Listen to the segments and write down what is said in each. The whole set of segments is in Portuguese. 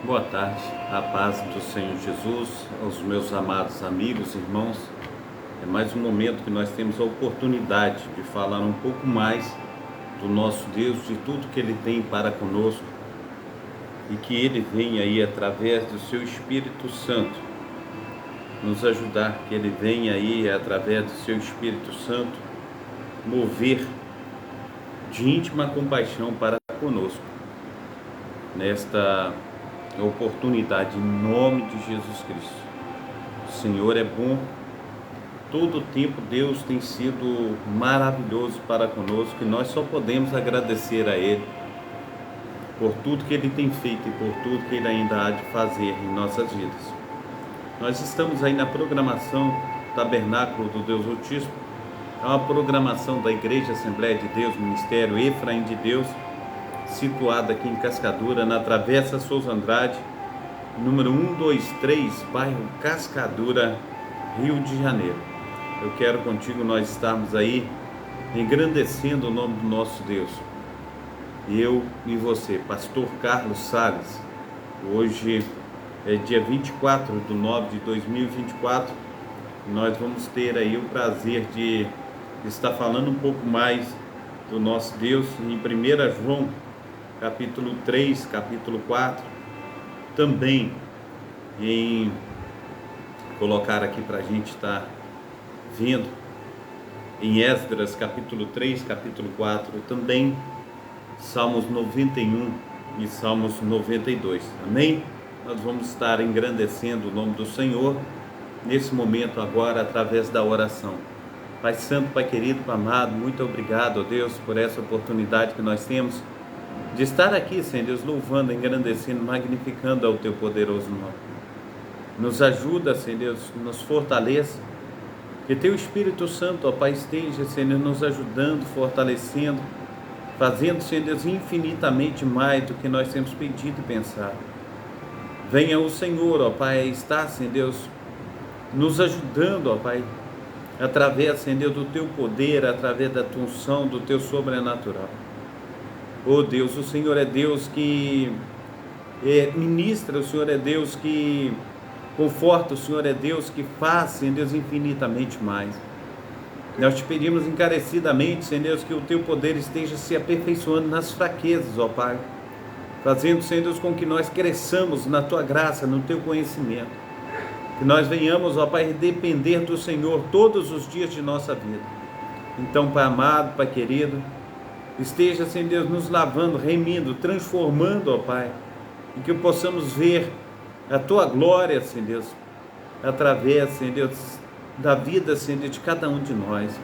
Boa tarde, a paz do Senhor Jesus, aos meus amados amigos, irmãos. É mais um momento que nós temos a oportunidade de falar um pouco mais do nosso Deus, de tudo que Ele tem para conosco e que Ele venha aí através do Seu Espírito Santo nos ajudar, que Ele venha aí através do Seu Espírito Santo mover de íntima compaixão para conosco nesta oportunidade, em nome de Jesus Cristo. O Senhor é bom, todo o tempo Deus tem sido maravilhoso para conosco e nós só podemos agradecer a Ele por tudo que Ele tem feito e por tudo que Ele ainda há de fazer em nossas vidas. Nós estamos aí na programação Tabernáculo do Deus Altíssimo, é uma programação da Igreja Assembleia de Deus, Ministério Efraim de Deus, situada aqui em Cascadura, na Travessa Souza Andrade, número 123, bairro Cascadura, Rio de Janeiro. Eu quero contigo nós estarmos aí engrandecendo o nome do nosso Deus. Eu e você, Pastor Carlos Salles. Hoje é dia 24/9/2024. Nós vamos ter aí o prazer de estar falando um pouco mais do nosso Deus em 1 João capítulo 3, capítulo 4, também em colocar aqui para a gente estar vendo em Esdras capítulo 3, capítulo 4, também Salmos 91 e Salmos 92, amém? Nós vamos estar engrandecendo o nome do Senhor nesse momento agora através da oração. Pai Santo, Pai querido, Pai amado, muito obrigado, ó Deus, por essa oportunidade que nós temos de estar aqui, Senhor Deus, louvando, engrandecendo, magnificando ao Teu poderoso nome. Nos ajuda, Senhor Deus, nos fortaleça, que Teu Espírito Santo, ó Pai, esteja, Senhor, nos ajudando, fortalecendo, fazendo, Senhor Deus, infinitamente mais do que nós temos pedido e pensado. Venha o Senhor, ó Pai, estar, Senhor Deus, nos ajudando, ó Pai, através, Senhor Deus, do Teu poder, através da Tua unção, do Teu sobrenatural. Oh Deus, o Senhor é Deus que ministra, o Senhor é Deus que conforta, o Senhor é Deus que faz, Senhor Deus, infinitamente mais. Nós te pedimos encarecidamente, Senhor Deus, que o Teu poder esteja se aperfeiçoando nas fraquezas, ó Pai, fazendo, Senhor Deus, com que nós cresçamos na Tua graça, no Teu conhecimento, que nós venhamos, ó Pai, depender do Senhor todos os dias de nossa vida. Então, Pai amado, Pai querido, esteja, Senhor Deus, nos lavando, remindo, transformando, ó Pai, e que possamos ver a Tua glória, Senhor Deus, através, Senhor Deus, da vida, Senhor Deus, de cada um de nós.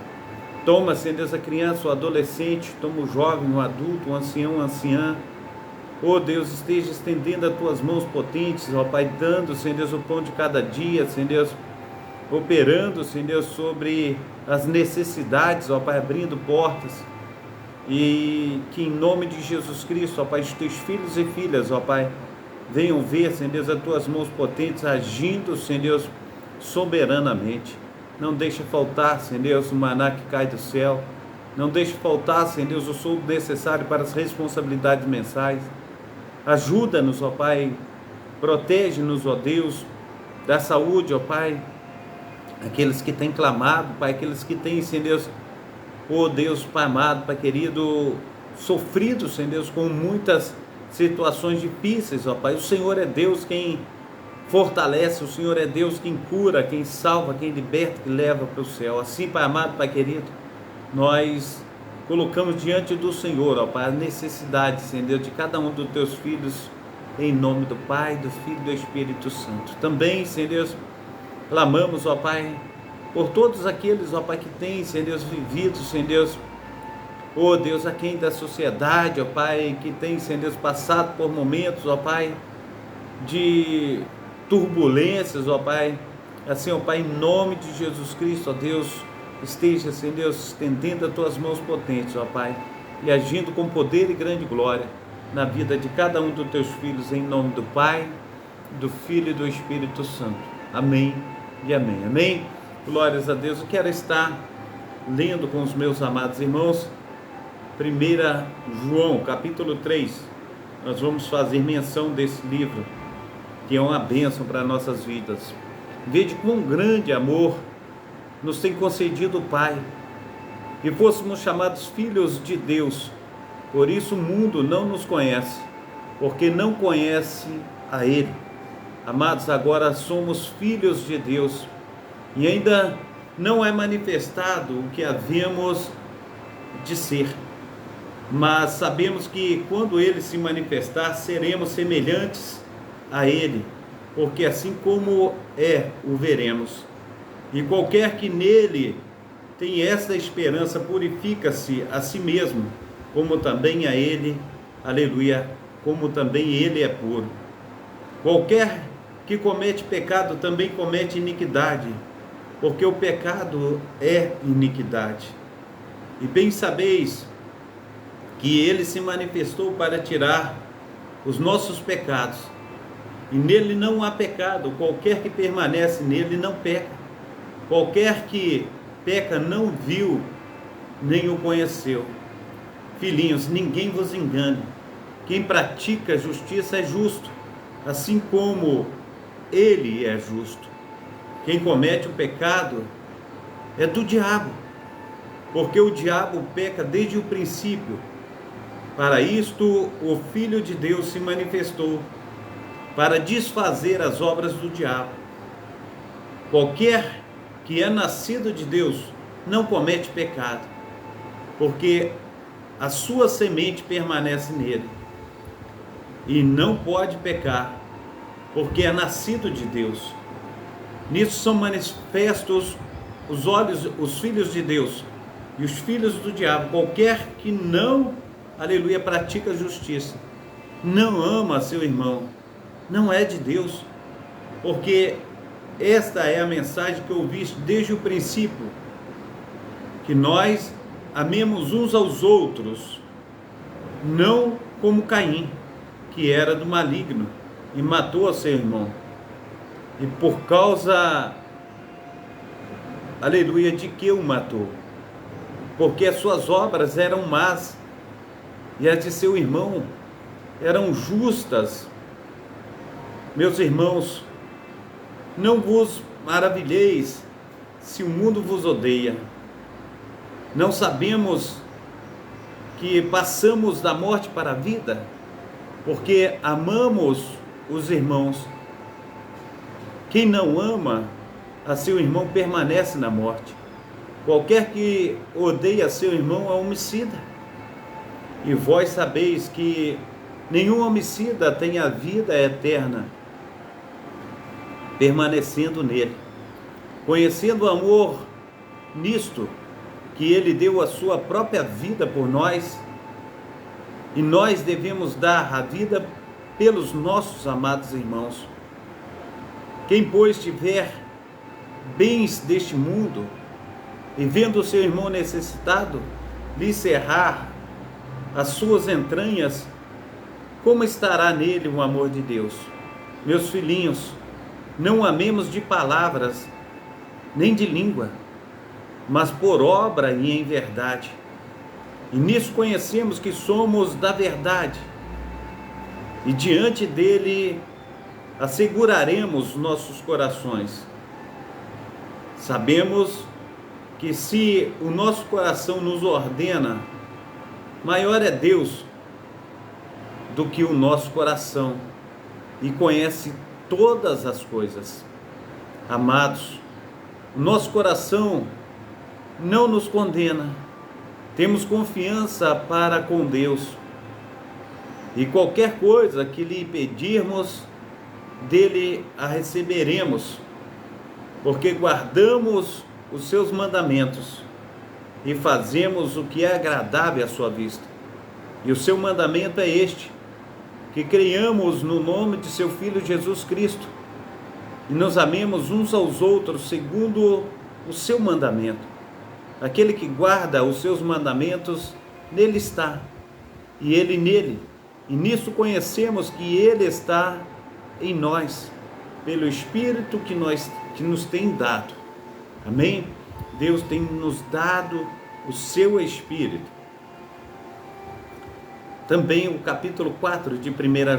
Toma, Senhor Deus, a criança, o adolescente, toma o jovem, o adulto, o ancião, a anciã. Oh Deus, esteja estendendo as Tuas mãos potentes, ó Pai, dando, Senhor Deus, o pão de cada dia, Senhor Deus, operando, Senhor Deus, sobre as necessidades, ó Pai, abrindo portas. E que em nome de Jesus Cristo, ó Pai, os Teus filhos e filhas, ó Pai, venham ver, Senhor Deus, as Tuas mãos potentes agindo, Senhor Deus, soberanamente. Não deixe faltar, Senhor Deus, o maná que cai do céu. Não deixe faltar, Senhor Deus, o soldo necessário para as responsabilidades mensais. Ajuda-nos, ó Pai, protege-nos, ó Deus, da saúde, ó Pai, aqueles que têm clamado, Pai, aqueles que têm, Senhor Deus, oh Deus, Pai amado, Pai querido, sofrido, Senhor Deus, com muitas situações difíceis, ó Pai. O Senhor é Deus quem fortalece, o Senhor é Deus quem cura, quem salva, quem liberta, que leva para o céu. Assim, Pai amado, Pai querido, nós colocamos diante do Senhor, ó Pai, a necessidade, Senhor Deus, de cada um dos Teus filhos, em nome do Pai, do Filho e do Espírito Santo. Também, Senhor Deus, clamamos, ó Pai, por todos aqueles, ó Pai, que têm, Senhor Deus, vivido, Senhor Deus, ó Deus, aquém da sociedade, ó Pai, que tem, Senhor Deus, passado por momentos, ó Pai, de turbulências, ó Pai, assim, ó Pai, em nome de Jesus Cristo, ó Deus, esteja, Senhor Deus, estendendo as Tuas mãos potentes, ó Pai, e agindo com poder e grande glória na vida de cada um dos Teus filhos, em nome do Pai, do Filho e do Espírito Santo. Amém e amém. Amém. Glórias a Deus. Eu quero estar lendo com os meus amados irmãos 1 João, capítulo 3. Nós vamos fazer menção desse livro que é uma bênção para nossas vidas. Vede quão grande amor nos tem concedido o Pai, e fôssemos chamados filhos de Deus. Por isso o mundo não nos conhece, porque não conhece a Ele. Amados, agora somos filhos de Deus, e ainda não é manifestado o que havemos de ser, mas sabemos que quando Ele se manifestar, seremos semelhantes a Ele, porque assim como o veremos. E qualquer que nele tem esta esperança purifica-se a si mesmo, como também a Ele, aleluia, como também Ele é puro. Qualquer que comete pecado também comete iniquidade, porque o pecado é iniquidade. E bem sabeis que Ele se manifestou para tirar os nossos pecados, e nele não há pecado. Qualquer que permanece nele não peca. Qualquer que peca não viu, nem o conheceu. Filhinhos, ninguém vos engane. Quem pratica justiça é justo, assim como Ele é justo. Quem comete o pecado é do diabo, porque o diabo peca desde o princípio. Para isto o Filho de Deus se manifestou, para desfazer as obras do diabo. Qualquer que é nascido de Deus não comete pecado, porque a sua semente permanece nele, e não pode pecar, porque é nascido de Deus. Nisso são manifestos os filhos de Deus e os filhos do diabo. Qualquer que não, aleluia, pratica justiça, não ama seu irmão, não é de Deus, porque esta é a mensagem que eu ouvi desde o princípio, que nós amemos uns aos outros, não como Caim, que era do maligno e matou a seu irmão. E por causa, aleluia, de que o matou? Porque as suas obras eram más e as de seu irmão eram justas. Meus irmãos, não vos maravilheis se o mundo vos odeia. Não sabemos que passamos da morte para a vida, porque amamos os irmãos. Quem não ama a seu irmão permanece na morte. Qualquer que odeia seu irmão é homicida. E vós sabeis que nenhum homicida tem a vida eterna permanecendo nele. Conhecendo o amor nisto, que ele deu a sua própria vida por nós, e nós devemos dar a vida pelos nossos amados irmãos. Quem, pois, tiver bens deste mundo, e vendo o seu irmão necessitado, lhe cerrar as suas entranhas, como estará nele o amor de Deus? Meus filhinhos, não amemos de palavras, nem de língua, mas por obra e em verdade. E nisso conhecemos que somos da verdade, e diante dele asseguraremos nossos corações. Sabemos que se o nosso coração nos ordena, maior é Deus do que o nosso coração, e conhece todas as coisas. Amados, o nosso coração não nos condena, temos confiança para com Deus, e qualquer coisa que lhe pedirmos, dele a receberemos, porque guardamos os seus mandamentos e fazemos o que é agradável à sua vista. E o seu mandamento é este: que creiamos no nome de seu Filho Jesus Cristo e nos amemos uns aos outros segundo o seu mandamento. Aquele que guarda os seus mandamentos, nele está, e ele nele, e nisso conhecemos que ele está em nós, pelo Espírito que nos tem dado. Amém? Deus tem nos dado o seu Espírito. Também o capítulo 4 de 1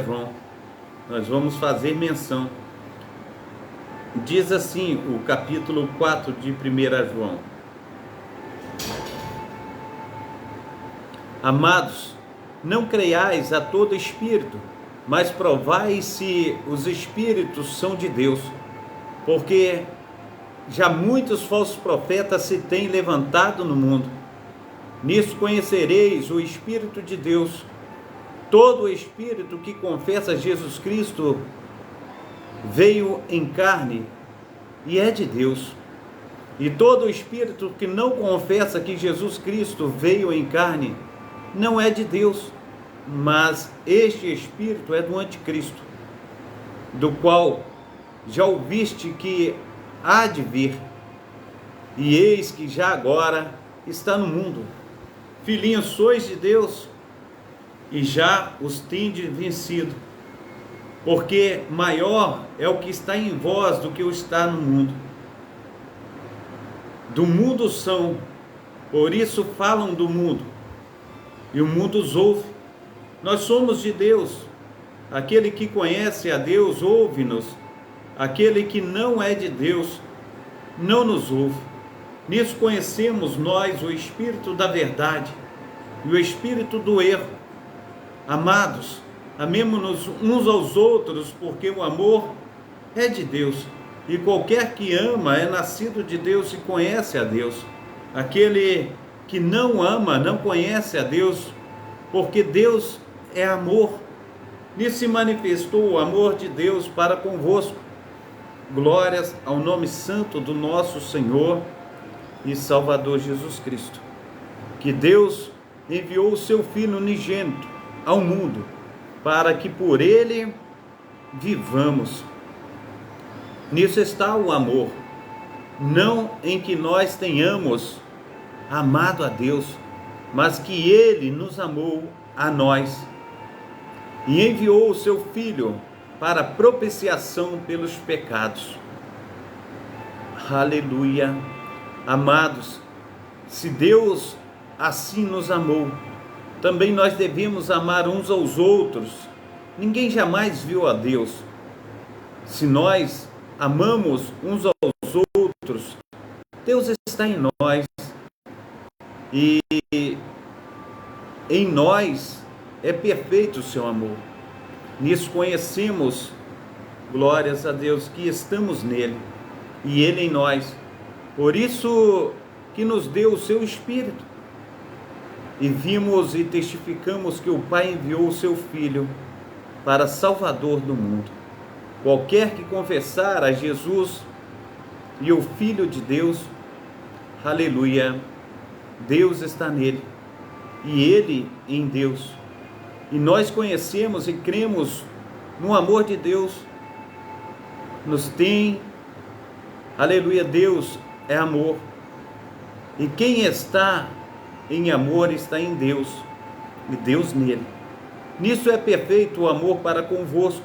João, nós vamos fazer menção. Diz assim o capítulo 4 de 1 João: Amados, não creiais a todo espírito, mas provai se os espíritos são de Deus, porque já muitos falsos profetas se têm levantado no mundo. Nisso conhecereis o Espírito de Deus. Todo espírito que confessa Jesus Cristo veio em carne e é de Deus. E todo espírito que não confessa que Jesus Cristo veio em carne não é de Deus, mas este espírito é do anticristo, do qual já ouviste que há de vir, e eis que já agora está no mundo. Filhinhos, sois de Deus, e já os tendes vencido, porque maior é o que está em vós do que o está no mundo. Do mundo são, por isso falam do mundo, e o mundo os ouve. Nós somos de Deus. Aquele que conhece a Deus ouve-nos. Aquele que não é de Deus não nos ouve. Nisso conhecemos nós o espírito da verdade e o espírito do erro. Amados, amemo-nos uns aos outros, porque o amor é de Deus, e qualquer que ama é nascido de Deus e conhece a Deus. Aquele que não ama não conhece a Deus, porque Deus é amor. Nisso se manifestou o amor de Deus para convosco. Glórias ao nome santo do nosso Senhor e Salvador Jesus Cristo, que Deus enviou o seu Filho unigênito ao mundo, para que por ele vivamos. Nisso está o amor, não em que nós tenhamos amado a Deus, mas que ele nos amou a nós, e enviou o seu Filho para propiciação pelos pecados. Aleluia. Amados, se Deus assim nos amou, também nós devemos amar uns aos outros. Ninguém jamais viu a Deus. Se nós amamos uns aos outros, Deus está em nós, e em nós é perfeito o seu amor. Nisso conhecemos, glórias a Deus, que estamos nele e ele em nós. Por isso que nos deu o seu Espírito. E vimos e testificamos que o Pai enviou o seu Filho para Salvador do mundo. Qualquer que confessar a Jesus e o Filho de Deus, aleluia, Deus está nele e ele em Deus. E nós conhecemos e cremos no amor de Deus. Nos tem, aleluia, Deus é amor. E quem está em amor está em Deus, e Deus nele. Nisso é perfeito o amor para convosco,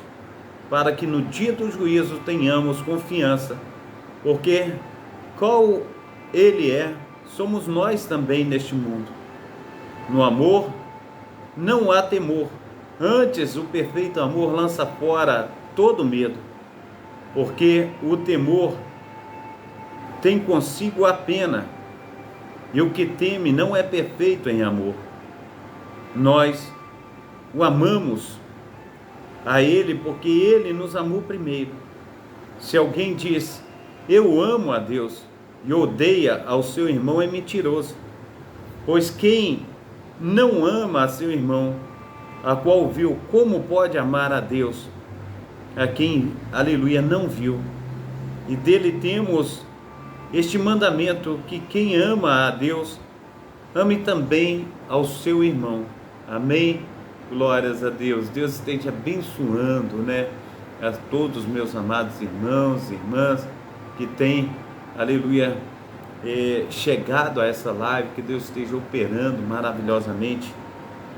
para que no dia do juízo tenhamos confiança, porque qual ele é, somos nós também neste mundo. No amor não há temor, antes o perfeito amor lança fora todo medo, porque o temor tem consigo a pena, e o que teme não é perfeito em amor. Nós o amamos a ele porque ele nos amou primeiro. Se alguém diz, eu amo a Deus, e odeia ao seu irmão, é mentiroso. Pois quem não ama a seu irmão, a qual viu, como pode amar a Deus, a quem, aleluia, não viu? E dele temos este mandamento, que quem ama a Deus, ame também ao seu irmão. Amém? Glórias a Deus. Deus esteja abençoando, a todos os meus amados irmãos e irmãs que têm, aleluia, chegado a essa live. Que Deus esteja operando maravilhosamente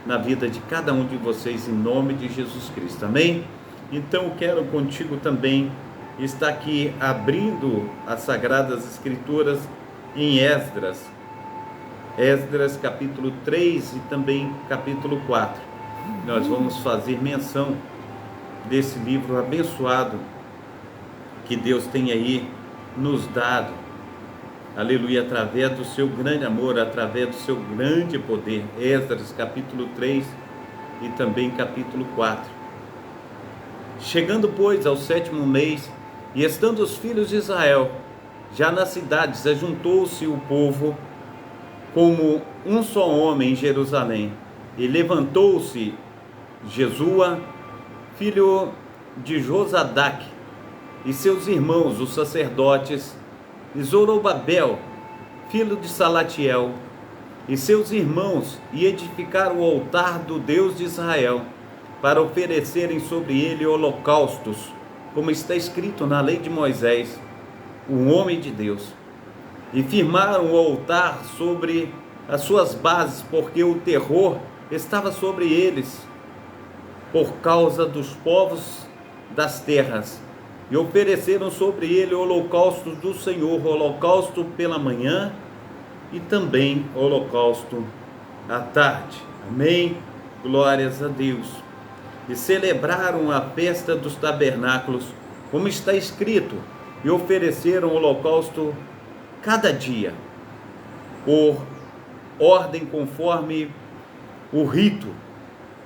na vida de cada um de vocês, em nome de Jesus Cristo. Amém? Então eu quero contigo também está aqui abrindo as Sagradas Escrituras em Esdras capítulo 3 e também capítulo 4. Nós vamos fazer menção desse livro abençoado que Deus tem aí nos dado, aleluia, através do seu grande amor, através do seu grande poder. Esdras capítulo 3 e também capítulo 4. Chegando, pois, ao 7º mês, e estando os filhos de Israel já nas cidades, ajuntou-se o povo como um só homem em Jerusalém, e levantou-se Jesua, filho de Josadaque, e seus irmãos, os sacerdotes, e Zorobabel, filho de Salatiel, e seus irmãos, e edificaram o altar do Deus de Israel, para oferecerem sobre ele holocaustos, como está escrito na lei de Moisés, o homem de Deus. E firmaram o altar sobre as suas bases, porque o terror estava sobre eles, por causa dos povos das terras. E ofereceram sobre ele holocaustos do Senhor, holocausto pela manhã e também holocausto à tarde. Amém? Glórias a Deus. E celebraram a festa dos tabernáculos, como está escrito, e ofereceram holocausto cada dia, por ordem conforme o rito,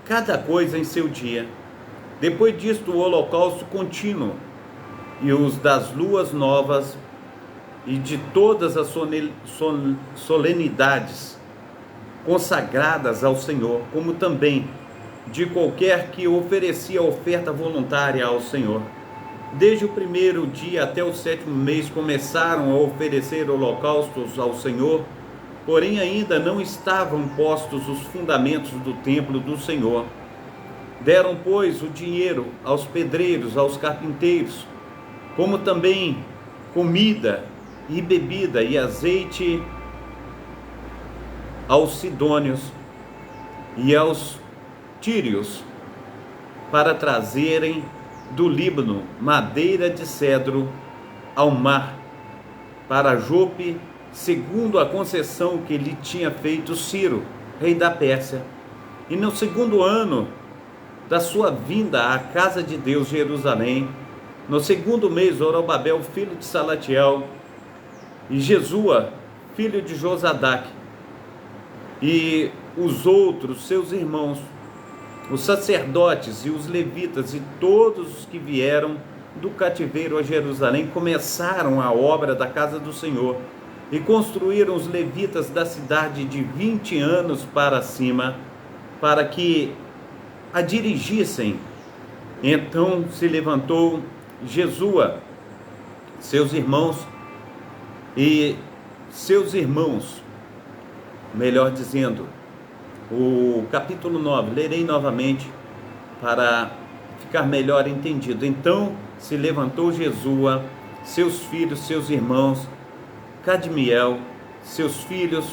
cada coisa em seu dia. Depois disto, o holocausto contínuo, e os das luas novas, e de todas as solenidades consagradas ao Senhor, como também de qualquer que oferecia oferta voluntária ao Senhor. Desde o 1º dia até o 7º mês começaram a oferecer holocaustos ao Senhor, porém ainda não estavam postos os fundamentos do templo do Senhor. Deram, pois, o dinheiro aos pedreiros, aos carpinteiros, como também comida e bebida e azeite aos sidônios e aos tírios, para trazerem do Líbano madeira de cedro ao mar, para Jope, segundo a concessão que lhe tinha feito Ciro, rei da Pérsia. E no 2º ano da sua vinda à casa de Deus, Jerusalém, no 2º mês, Zorobabel, filho de Salatiel, e Jesua, filho de Josadaque, e os outros seus irmãos, os sacerdotes e os levitas e todos os que vieram do cativeiro a Jerusalém, começaram a obra da casa do Senhor, e construíram os levitas da cidade de 20 anos para cima, para que a dirigissem. Então se levantou Jesua, seus irmãos, melhor dizendo, o capítulo 9, lerei novamente para ficar melhor entendido. Então se levantou Jesua, seus filhos, seus irmãos, Cadmiel, seus filhos,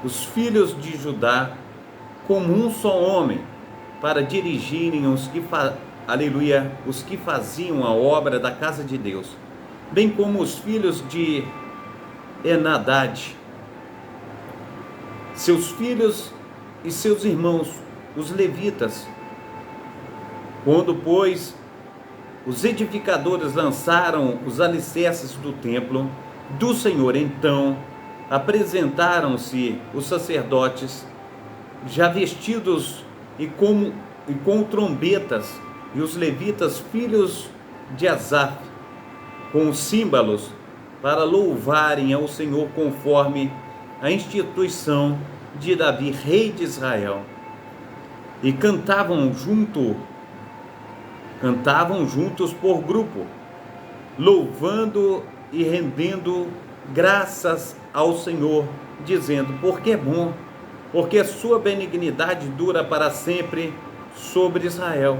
os filhos de Judá, como um só homem, para dirigirem os que faziam a obra da casa de Deus, bem como os filhos de Enadad, seus filhos e seus irmãos, os levitas. Quando, pois, os edificadores lançaram os alicerces do templo do Senhor, então apresentaram-se os sacerdotes, já vestidos e com trombetas, e os levitas, filhos de Asaf, com símbolos, para louvarem ao Senhor conforme a instituição de Davi, rei de Israel. E cantavam juntos por grupo, louvando e rendendo graças ao Senhor, dizendo: porque é bom, porque a sua benignidade dura para sempre sobre Israel.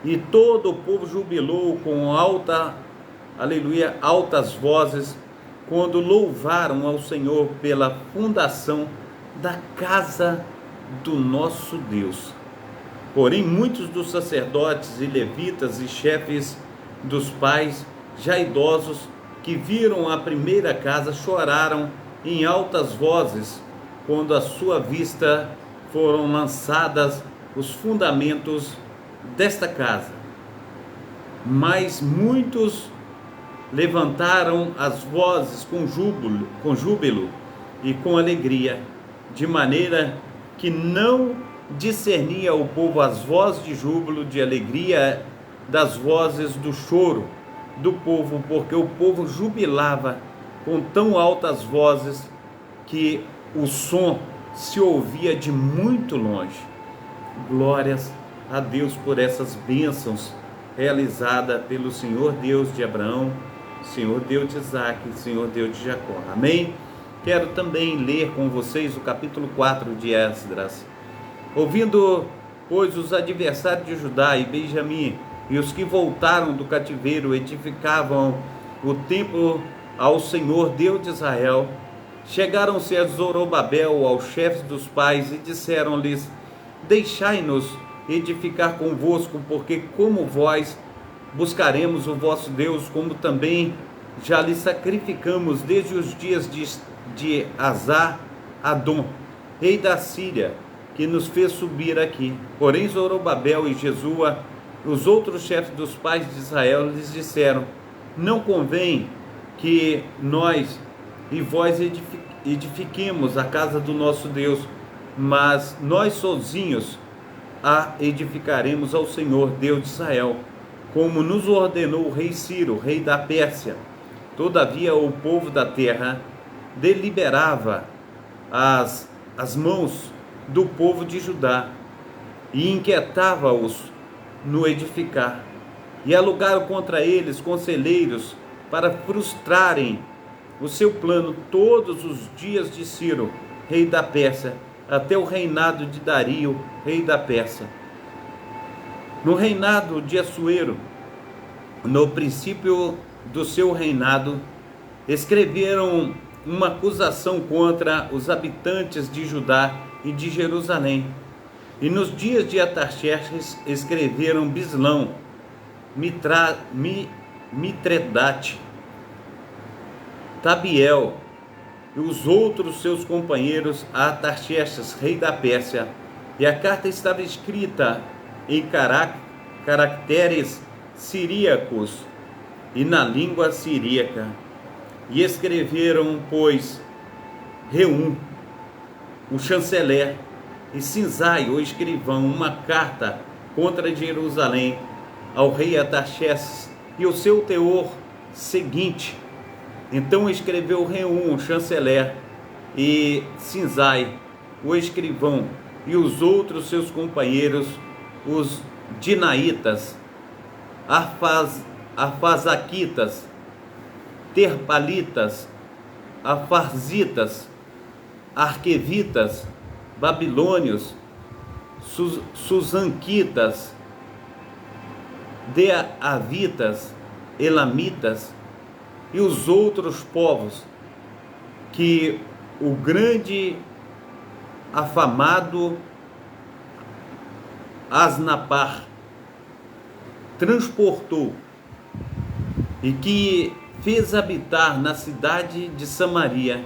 E todo o povo jubilou com altas vozes, quando louvaram ao Senhor pela fundação da casa do nosso Deus. Porém, muitos dos sacerdotes e levitas e chefes dos pais, já idosos, que viram a primeira casa, choraram em altas vozes, quando à sua vista foram lançadas os fundamentos desta casa. Mas muitos levantaram as vozes com júbilo e com alegria, de maneira que não discernia o povo as vozes de júbilo, de alegria, das vozes do choro do povo, porque o povo jubilava com tão altas vozes que o som se ouvia de muito longe. Glórias a Deus por essas bênçãos realizadas pelo Senhor Deus de Abraão, Senhor Deus de Isaac, Senhor Deus de Jacó. Amém? Quero também ler com vocês o capítulo 4 de Esdras. Ouvindo, pois, os adversários de Judá e Benjamim e os que voltaram do cativeiro edificavam o templo ao Senhor Deus de Israel, chegaram-se a Zorobabel, aos chefes dos pais, e disseram-lhes: deixai-nos edificar convosco, porque como vós buscaremos o vosso Deus, como também já lhe sacrificamos desde os dias de Azar-Adom, rei da Síria, que nos fez subir aqui. Porém Zorobabel e Jesua, os outros chefes dos pais de Israel, lhes disseram: não convém que nós e vós edifiquemos a casa do nosso Deus, mas nós sozinhos a edificaremos ao Senhor Deus de Israel, como nos ordenou o rei Ciro, rei da Pérsia. Todavia o povo da terra deliberava as mãos do povo de Judá e inquietava-os no edificar, e alugaram contra eles conselheiros para frustrarem o seu plano todos os dias de Ciro, rei da Pérsia, até o reinado de Dario, rei da Pérsia. No reinado de Assuero, no princípio do seu reinado, escreveram uma acusação contra os habitantes de Judá e de Jerusalém. E nos dias de Artaxerxes escreveram Bislão, Mitredate, Tabiel e os outros seus companheiros a Artaxerxes, rei da Pérsia. E a carta estava escrita em caracteres siríacos e na língua siríaca. E escreveram, pois, Reum, o chanceler, e Sinzai, o escrivão, uma carta contra Jerusalém ao rei Artaxerxes, e o seu teor seguinte. Então escreveu Reum, o chanceler, e Sinzai, o escrivão, e os outros seus companheiros, os dinaitas, arfazaquitas, terpalitas, afarzitas, arquevitas, babilônios, susanquitas, deavitas, elamitas e os outros povos que o grande afamado Asnapar transportou e que fez habitar na cidade de Samaria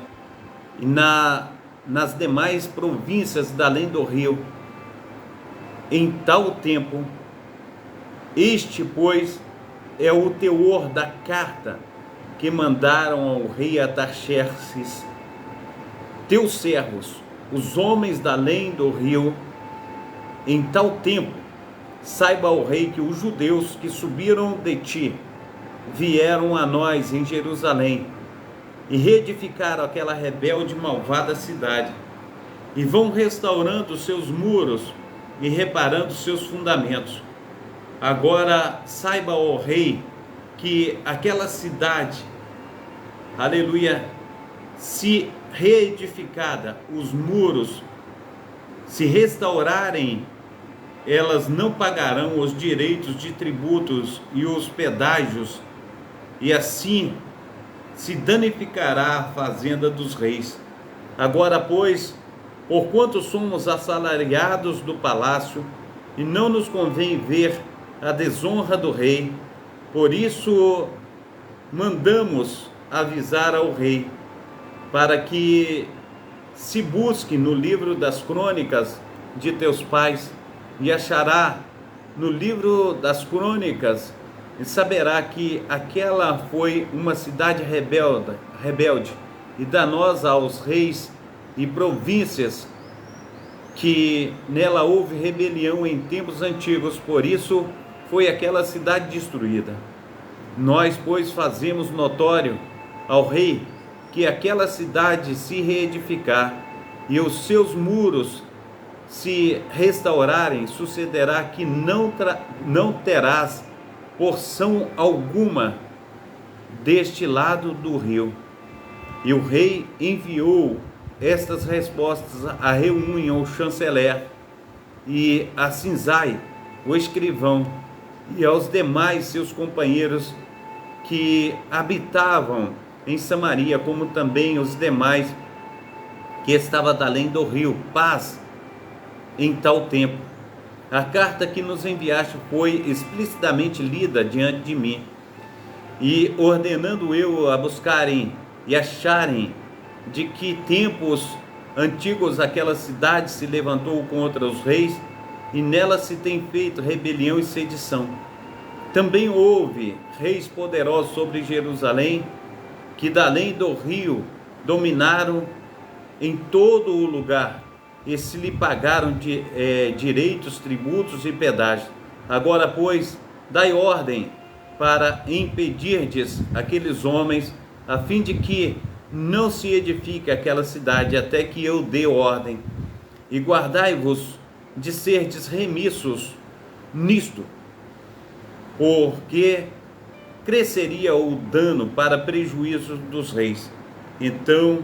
e nas demais províncias da além do rio, em tal tempo. Este, pois, é o teor da carta que mandaram ao rei Artaxerxes: teus servos, os homens da além do rio, em tal tempo, saiba o rei que os judeus que subiram de ti vieram a nós em Jerusalém e reedificaram aquela rebelde e malvada cidade, e vão restaurando os seus muros e reparando os seus fundamentos. Agora saiba, ó rei, que aquela cidade, aleluia, se reedificada, os muros se restaurarem, elas não pagarão os direitos de tributos e os pedágios, e assim se danificará a fazenda dos reis. Agora, pois, porquanto somos assalariados do palácio, e não nos convém ver a desonra do rei, por isso mandamos avisar ao rei, para que se busque no livro das crônicas de teus pais, e achará no livro das crônicas e saberá que aquela foi uma cidade rebelde e danosa aos reis e províncias, que nela houve rebelião em tempos antigos, por isso foi aquela cidade destruída. Nós, pois, fazemos notório ao rei que aquela cidade se reedificar e os seus muros se restaurarem, sucederá que não terás porção alguma deste lado do rio. E o rei enviou estas respostas a Reum, ao chanceler, e a Sinzai, o escrivão, e aos demais seus companheiros que habitavam em Samaria, como também os demais que estavam além do rio. Paz em tal tempo. A carta que nos enviaste foi explicitamente lida diante de mim, e ordenando eu a buscarem e acharem de que tempos antigos aquela cidade se levantou contra os reis, e nela se tem feito rebelião e sedição. Também houve reis poderosos sobre Jerusalém, que da além do rio dominaram em todo o lugar, e se lhe pagaram direitos, tributos e pedágios. Agora, pois, dai ordem para impedirdes aqueles homens, a fim de que não se edifique aquela cidade até que eu dê ordem. E guardai-vos de serdes remissos nisto, porque cresceria o dano para prejuízo dos reis. Então,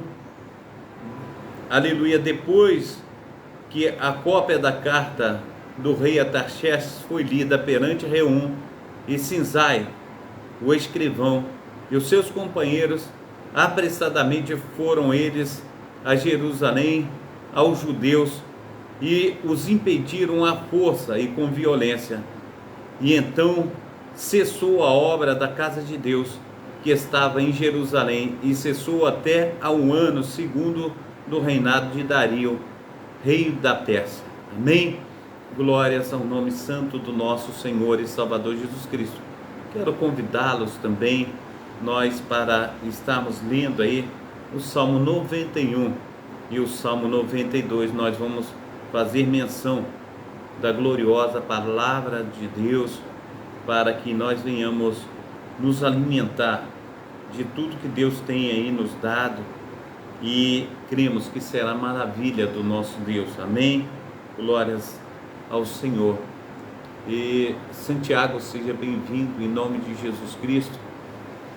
aleluia, depois que a cópia da carta do rei Artaxerxes foi lida perante Reum e Sinzai, o escrivão, e os seus companheiros, apressadamente foram eles a Jerusalém, aos judeus, e os impediram à força e com violência. E então cessou a obra da casa de Deus, que estava em Jerusalém, e cessou até ao ano segundo do reinado de Dario, rei da Pérsia. Amém? Glórias ao nome santo do nosso Senhor e Salvador Jesus Cristo. Quero convidá-los também, nós, para estarmos lendo aí o Salmo 91 e o Salmo 92. Nós vamos fazer menção da gloriosa palavra de Deus, para que nós venhamos nos alimentar de tudo que Deus tem aí nos dado, e cremos que será maravilha do nosso Deus. Amém? Glórias ao Senhor. E Santiago, seja bem-vindo em nome de Jesus Cristo.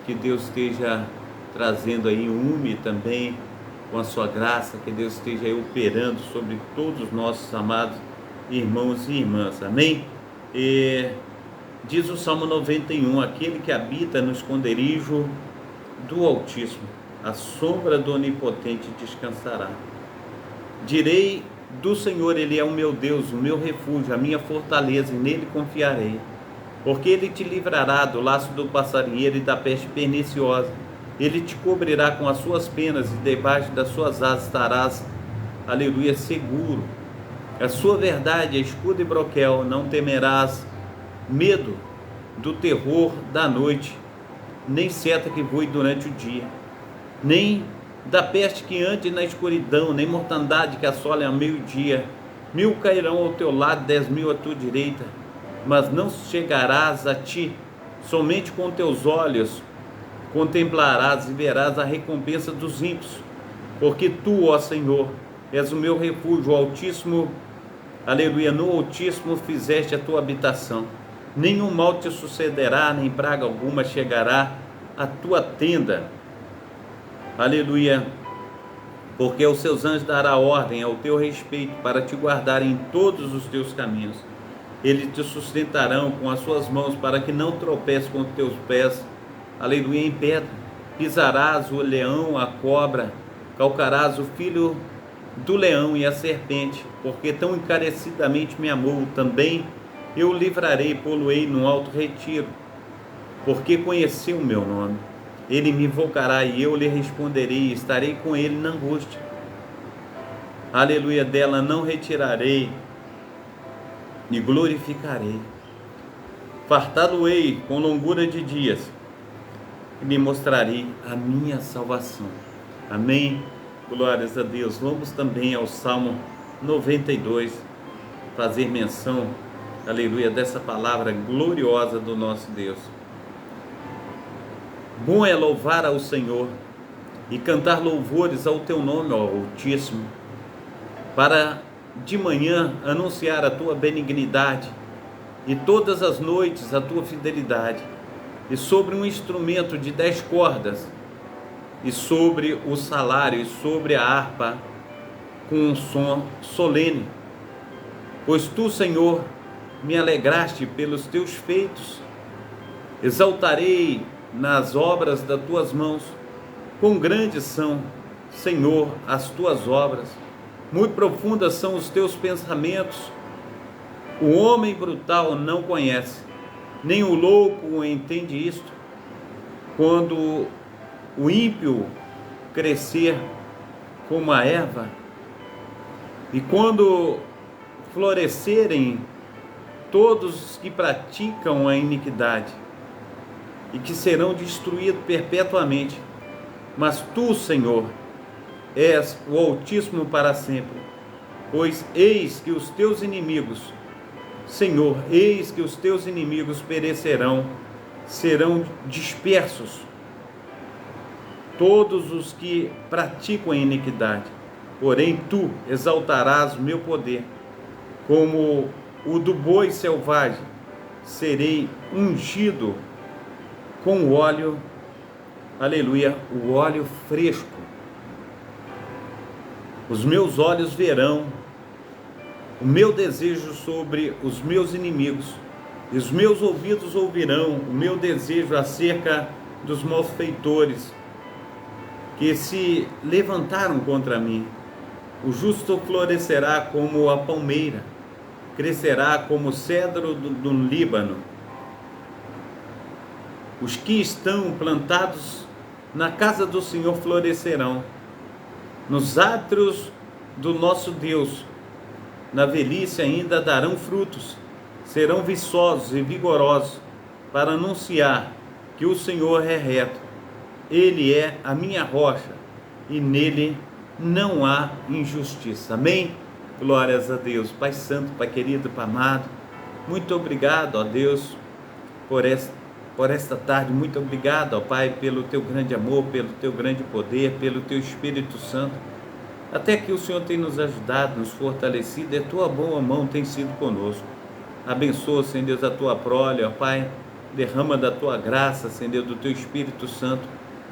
Que Deus esteja trazendo aí também com a sua graça, que Deus esteja aí operando sobre todos os nossos amados irmãos e irmãs. Amém? E diz o Salmo 91, aquele que habita no esconderijo do Altíssimo, a sombra do Onipotente descansará. Direi do Senhor, Ele é o meu Deus, o meu refúgio, a minha fortaleza, e nele confiarei. Porque Ele te livrará do laço do passarinheiro e da peste perniciosa. Ele te cobrirá com as suas penas, e debaixo das suas asas estarás, aleluia, seguro. A sua verdade é escudo e broquel, não temerás medo do terror da noite, nem seta que voe durante o dia, nem da peste que ande na escuridão, nem mortandade que assole ao meio-dia. 1000 cairão ao teu lado, 10.000 à tua direita, mas não chegarás a ti. Somente com teus olhos contemplarás e verás a recompensa dos ímpios, porque tu, ó Senhor, és o meu refúgio, o Altíssimo, aleluia, no Altíssimo fizeste a tua habitação. Nenhum mal te sucederá, nem praga alguma chegará à tua tenda. Aleluia, porque aos seus anjos dará ordem ao teu respeito, para te guardar em todos os teus caminhos. Eles te sustentarão com as suas mãos, para que não tropeces com os teus pés, aleluia, em pedra. Pisarás o leão, a cobra, calcarás o filho do leão e a serpente, porque tão encarecidamente me amou, também eu o livrarei, pô-lo-ei num alto retiro, porque conheceu o meu nome. Ele me invocará e eu lhe responderei, estarei com ele na angústia. Aleluia, dela não retirarei e glorificarei. Fartá-lo-ei com longura de dias e lhe mostrarei a minha salvação. Amém? Glórias a Deus. Vamos também ao Salmo 92, fazer menção, aleluia, dessa palavra gloriosa do nosso Deus. Bom é louvar ao Senhor e cantar louvores ao teu nome, ó Altíssimo, para de manhã anunciar a tua benignidade e todas as noites a tua fidelidade, e sobre um instrumento de 10 cordas, e sobre o salário, e sobre a harpa, com um som solene. Pois tu, Senhor, me alegraste pelos teus feitos, exaltarei nas obras das tuas mãos. Quão grandes são, Senhor, as tuas obras, muito profundas são os teus pensamentos. O homem brutal não conhece, nem o louco entende isto. Quando o ímpio crescer como a erva, e quando florescerem todos os que praticam a iniquidade, e que serão destruídos perpetuamente, mas tu, Senhor, és o Altíssimo para sempre, pois eis que os teus inimigos, Senhor, eis que os teus inimigos perecerão, serão dispersos todos os que praticam a iniquidade. Porém tu exaltarás o meu poder, como o do boi selvagem, serei ungido com óleo, aleluia, o óleo fresco. Os meus olhos verão o meu desejo sobre os meus inimigos, e os meus ouvidos ouvirão o meu desejo acerca dos malfeitores que se levantaram contra mim. O justo florescerá como a palmeira, crescerá como o cedro do Líbano. Os que estão plantados na casa do Senhor florescerão, nos átrios do nosso Deus, na velhice ainda darão frutos, serão viçosos e vigorosos, para anunciar que o Senhor é reto. Ele é a minha rocha, e nele não há injustiça. Amém? Glórias a Deus. Pai Santo, Pai querido, Pai amado, muito obrigado, ó Deus, por esta tarde. Muito obrigado, ó Pai, pelo teu grande amor, pelo teu grande poder, pelo teu Espírito Santo. Até que o Senhor tem nos ajudado, nos fortalecido, e a tua boa mão tem sido conosco. Abençoa, Senhor Deus, a tua prole, ó Pai, derrama da tua graça, Senhor Deus, do teu Espírito Santo,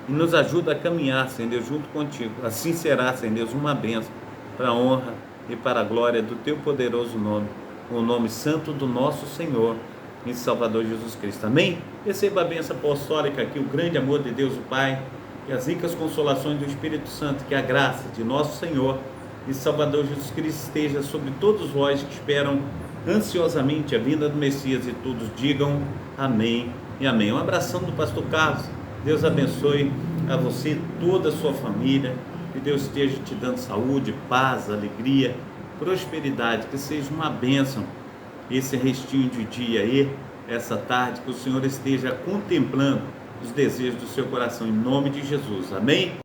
e nos ajuda a caminhar, Senhor Deus, junto contigo. Assim será, Senhor Deus, uma bênção para a honra e para a glória do teu poderoso nome, o nome santo do nosso Senhor e Salvador Jesus Cristo. Amém? Receba a bênção apostólica aqui, o grande amor de Deus o Pai, e as ricas consolações do Espírito Santo, que a graça de nosso Senhor e Salvador Jesus Cristo esteja sobre todos vós que esperam ansiosamente a vinda do Messias, e todos digam amém e amém. Um abração do pastor Carlos. Deus abençoe a você, toda a sua família, que Deus esteja te dando saúde, paz, alegria, prosperidade, que seja uma bênção esse restinho de dia aí, essa tarde, que o Senhor esteja contemplando os desejos do seu coração, em nome de Jesus. Amém?